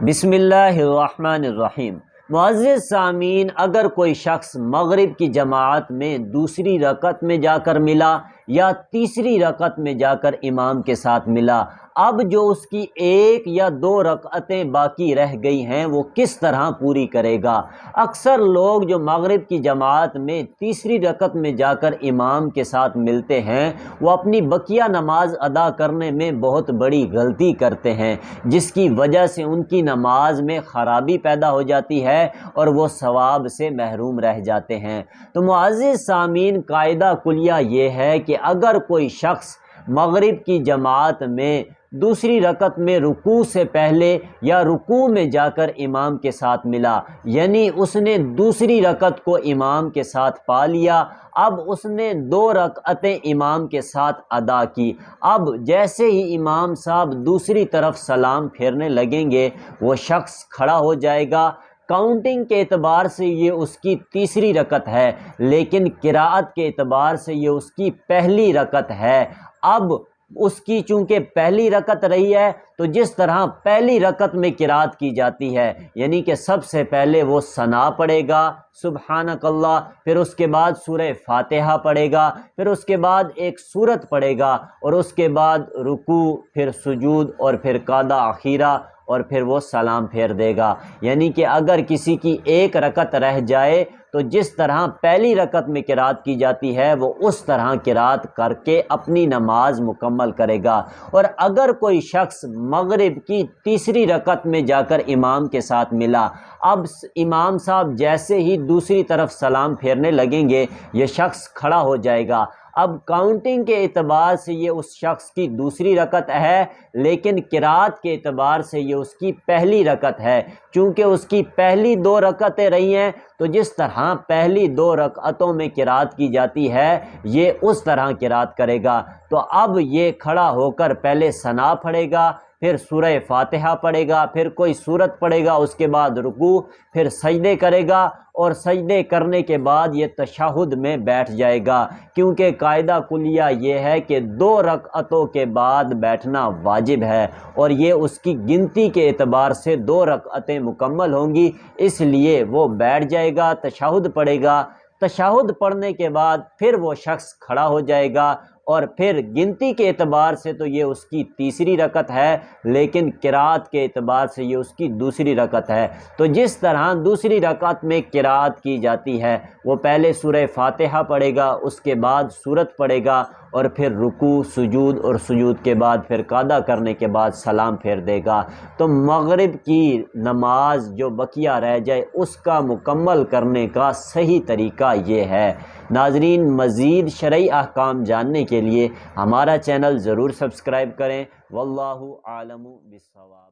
بسم اللہ الرحمن الرحیم۔ معزز سامعین، اگر کوئی شخص مغرب کی جماعت میں دوسری رکعت میں جا کر ملا یا تیسری رکعت میں جا کر امام کے ساتھ ملا، اب جو اس کی ایک یا دو رکعتیں باقی رہ گئی ہیں وہ کس طرح پوری کرے گا؟ اکثر لوگ جو مغرب کی جماعت میں تیسری رکعت میں جا کر امام کے ساتھ ملتے ہیں وہ اپنی بقیہ نماز ادا کرنے میں بہت بڑی غلطی کرتے ہیں، جس کی وجہ سے ان کی نماز میں خرابی پیدا ہو جاتی ہے اور وہ ثواب سے محروم رہ جاتے ہیں۔ تو معزز سامعین، قاعدہ کلیہ یہ ہے کہ اگر کوئی شخص مغرب کی جماعت میں دوسری رکعت میں رکوع سے پہلے یا رکوع میں جا کر امام کے ساتھ ملا، یعنی اس نے دوسری رکعت کو امام کے ساتھ پا لیا، اب اس نے دو رکعتیں امام کے ساتھ ادا کی، اب جیسے ہی امام صاحب دوسری طرف سلام پھیرنے لگیں گے وہ شخص کھڑا ہو جائے گا۔ کاؤنٹنگ کے اعتبار سے یہ اس کی تیسری رکعت ہے، لیکن قراءت کے اعتبار سے یہ اس کی پہلی رکعت ہے۔ اب اس کی چونکہ پہلی رکعت رہی ہے تو جس طرح پہلی رکعت میں قراءت کی جاتی ہے، یعنی کہ سب سے پہلے وہ ثنا پڑھے گا سبحانک اللہ، پھر اس کے بعد سورہ فاتحہ پڑھے گا، پھر اس کے بعد ایک سورت پڑھے گا، اور اس کے بعد رکوع، پھر سجود، اور پھر قعدہ اخیرہ، اور پھر وہ سلام پھیر دے گا۔ یعنی کہ اگر کسی کی ایک رکعت رہ جائے تو جس طرح پہلی رکعت میں قراءت کی جاتی ہے وہ اس طرح قراءت کر کے اپنی نماز مکمل کرے گا۔ اور اگر کوئی شخص مغرب کی تیسری رکعت میں جا کر امام کے ساتھ ملا، اب امام صاحب جیسے ہی دوسری طرف سلام پھیرنے لگیں گے یہ شخص کھڑا ہو جائے گا۔ اب کاؤنٹنگ کے اعتبار سے یہ اس شخص کی دوسری رکعت ہے، لیکن قراءت کے اعتبار سے یہ اس کی پہلی رکعت ہے، چونکہ اس کی پہلی دو رکعتیں رہی ہیں تو جس طرح پہلی دو رکعتوں میں قراءت کی جاتی ہے یہ اس طرح قراءت کرے گا۔ تو اب یہ کھڑا ہو کر پہلے ثنا پڑھے گا، پھر سورہ فاتحہ پڑھے گا، پھر کوئی سورت پڑھے گا، اس کے بعد رکوع، پھر سجدے کرے گا، اور سجدے کرنے کے بعد یہ تشہد میں بیٹھ جائے گا، کیونکہ قاعدہ کلیہ یہ ہے کہ دو رکعتوں کے بعد بیٹھنا واجب ہے اور یہ اس کی گنتی کے اعتبار سے دو رکعتیں مکمل ہوں گی، اس لیے وہ بیٹھ جائے گا، تشہد پڑھے گا۔ تشہد پڑھنے کے بعد پھر وہ شخص کھڑا ہو جائے گا، اور پھر گنتی کے اعتبار سے تو یہ اس کی تیسری رکعت ہے، لیکن قراءت کے اعتبار سے یہ اس کی دوسری رکعت ہے۔ تو جس طرح دوسری رکعت میں قراءت کی جاتی ہے وہ پہلے سورہ فاتحہ پڑھے گا، اس کے بعد سورت پڑھے گا، اور پھر رکوع، سجود، اور سجود کے بعد پھر قعدہ کرنے کے بعد سلام پھیر دے گا۔ تو مغرب کی نماز جو بقیہ رہ جائے اس کا مکمل کرنے کا صحیح طریقہ یہ ہے۔ ناظرین، مزید شرعی احکام جاننے کے لیے ہمارا چینل ضرور سبسکرائب کریں۔ واللہ اعلم بالصواب۔